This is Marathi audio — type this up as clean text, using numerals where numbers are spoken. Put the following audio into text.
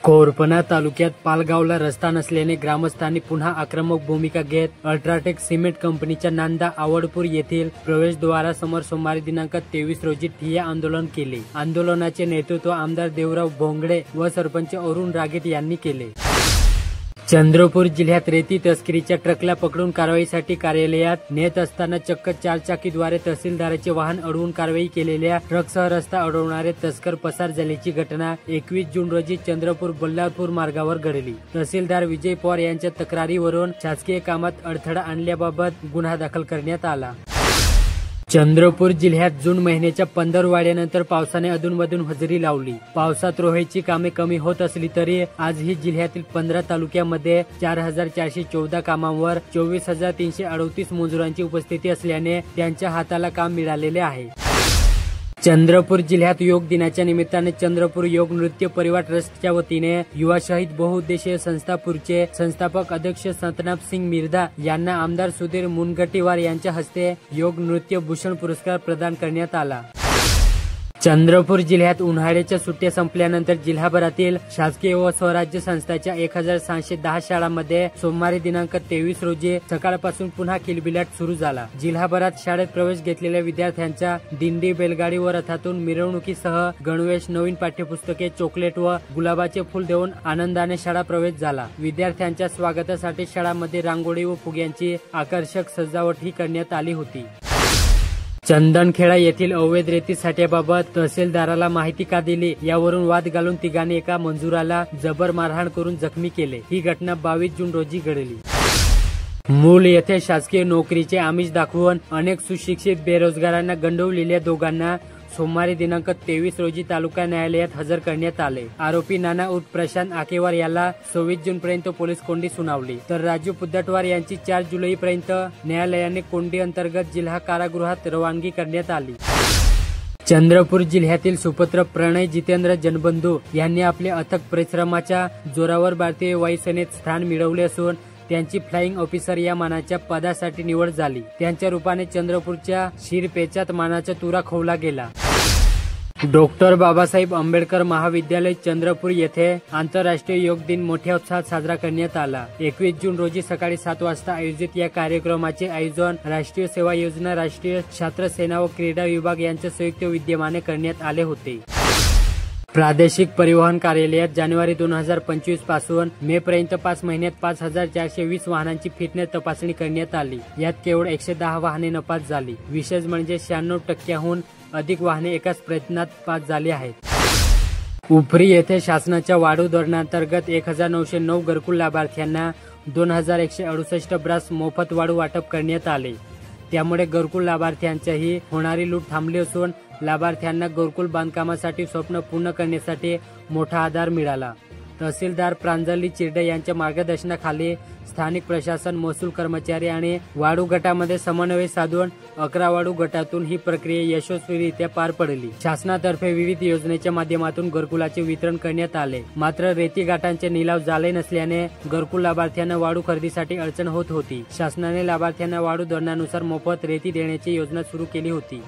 कोरपणा तालुक्यात पालगावला रस्ता नसल्याने ग्रामस्थांनी पुन्हा आक्रमक भूमिका घेत अल्ट्राटेक सिमेंट कंपनीच्या नांदा आवडपूर येथील प्रवेशद्वारासमोर सोमवारी दिनांक 23 रोजी ठिय्या आंदोलन केले। आंदोलनाचे नेतृत्व आमदार देवराव भोंगडे व सरपंच अरुण रागीत यांनी केले। चंद्रपूर जिल्ह्यात रेती तस्करीच्या ट्रकला पकडून कारवाईसाठी कार्यालयात नेत असताना चक्क चारचाकीद्वारे तहसीलदाराचे वाहन अडवून कारवाई केलेल्या ट्रकसह रस्ता अडवणारे तस्कर पसार झाल्याची घटना 21 जून रोजी चंद्रपूर बल्लारपूर मार्गावर घडली। तहसीलदार विजय पवार यांच्या तक्रारीवरून शासकीय कामात अडथळा आणल्याबाबत गुन्हा दाखल करण्यात आला। चंद्रपूर जिल्ह्यात जून महिन्याच्या 15 वाड्यानंतर पावसाने अधूनमधून हजेरी लावली। पावसात रोहायची कामे कमी होत असली तरी आजही जिल्ह्यातील 15 तालुक्यामध्ये 4414 कामांवर 24338 मजुरांची उपस्थिती असल्याने त्यांच्या हाताला काम मिळालेले आहे। चंद्रपूर जिल्ह्यात योग दिनाच्या निमित्ताने चंद्रपूर योग नृत्य परिवार ट्रस्टच्या वतीने युवा शहीद बहुउद्देशीय संस्थापूरचे संस्थापक अध्यक्ष सतनाम सिंग मिर्धा यांना आमदार सुधीर मुनगंटीवार यांच्या हस्ते योग नृत्य भूषण पुरस्कार प्रदान करण्यात आला। चंद्रपूर जिल्ह्यात उन्हाळ्याच्या सुट्ट्या संपल्यानंतर जिल्हाभरातील शासकीय व स्वराज्य संस्थांच्या 1610 शाळांमध्ये सोमवारी दिनांक 23 रोजी सकाळपासून पुन्हा किलबिलाट सुरू झाला। जिल्हाभरात शाळेत प्रवेश घेतलेल्या विद्यार्थ्यांच्या दिंडी, बैलगाडी व रथातून मिरवणुकीसह गणवेश, नवीन पाठ्यपुस्तके, चॉकलेट व गुलाबाचे फुल देऊन आनंदाने शाळा प्रवेश झाला। विद्यार्थ्यांच्या स्वागतासाठी शाळांमध्ये रांगोळी व फुग्यांची आकर्षक सजावटही करण्यात आली होती। चंदनखेडा येथील अवैध रेती साठ्याबाबत तहसीलदाराला माहिती का दिली यावरून वाद घालून तिघांनी एका मजुराला जबर मारहाण करून जखमी केले। ही घटना 22 जून रोजी घडली। मूल येथे शासकीय नोकरीचे आमिष दाखवून अनेक सुशिक्षित बेरोजगारांना गंडवलेल्या दोघांना सोमवारी दिनांक 23 रोजी तालुका न्यायालयात हजर करण्यात आले। आरोपी नाना उर्फ प्रशांत आकेवार याला 26 जून पर्यंत पोलीस कोंडी सुनावली, तर राजू पुद्धटवार यांची 4 जुलै पर्यंत न्यायालयाने कोंडी अंतर्गत जिल्हा कारागृहात रवानगी करण्यात आली। चंद्रपूर जिल्ह्यातील सुपुत्र प्रणय जितेंद्र जनबंधू यांनी आपल्या अथक परिश्रमाच्या जोरावर भारतीय वायुसेनेत स्थान मिळवले असून त्यांची फ्लाइंग ऑफिसर या मानाच्या पदासाठी निवड झाली। त्यांच्या रूपाने चंद्रपूरच्या शिरपेचात मानाचा तुरा खोवला गेला। डॉक्टर बाबासाहेब आंबेडकर महाविद्यालय चंद्रपूर येथे आंतरराष्ट्रीय योग दिन मोठ्या उत्साहात साजरा करण्यात आला। 21 जून रोजी सकाळी 7 वाजता आयोजित या कार्यक्रमाचे आयोजन राष्ट्रीय सेवा योजना, राष्ट्रीय छात्र सेना व क्रीडा विभाग यांच्या संयुक्त विद्यमाने करण्यात आले होते। प्रादेशिक परिवहन कार्यालयात जानेवारी 2025 पासून मे पर्यंत 5 महिन्यात 5420 वाहनांची फिटनेस तपासणी करण्यात आली। यात केवळ 110 वाहने नपास झाली। विशेष म्हणजे 96% अधिक वाहने एकाच प्रयत्नात पास झाली आहेत। उपरी येथे शासनाच्या वाढू धोरणांतर्गत 1909 घरकुल लाभार्थ्यांना 2168 ब्रास मोफत वाढू वाटप करण्यात आले। त्यामुळे घरकुल लाभार्थ्यांच्याही होणारी लूट थांबली असून लाभार्थ्यांना घरकुल बांधकामासाठी स्वप्न पूर्ण करण्यासाठी मोठा आधार मिळाला। तहसीलदार प्रांजली चिरडे यांच्या मार्गदर्शनाखाली स्थानिक प्रशासन, महसूल कर्मचारी आणि वाढू गटामध्ये समन्वय साधून 11 वाढू गटातून ही प्रक्रिया यशस्वीरित्या पार पडली। शासनातर्फे विविध योजनेच्या माध्यमातून घरकुलाचे वितरण करण्यात आले। मात्र रेती गाठांचे निलाव झाले नसल्याने घरकुल लाभार्थ्यांना वाढू खरेदीसाठी अडचण होत होती। शासनाने लाभार्थ्यांना वाढू धोरणानुसार मोफत रेती देण्याची योजना सुरू केली होती।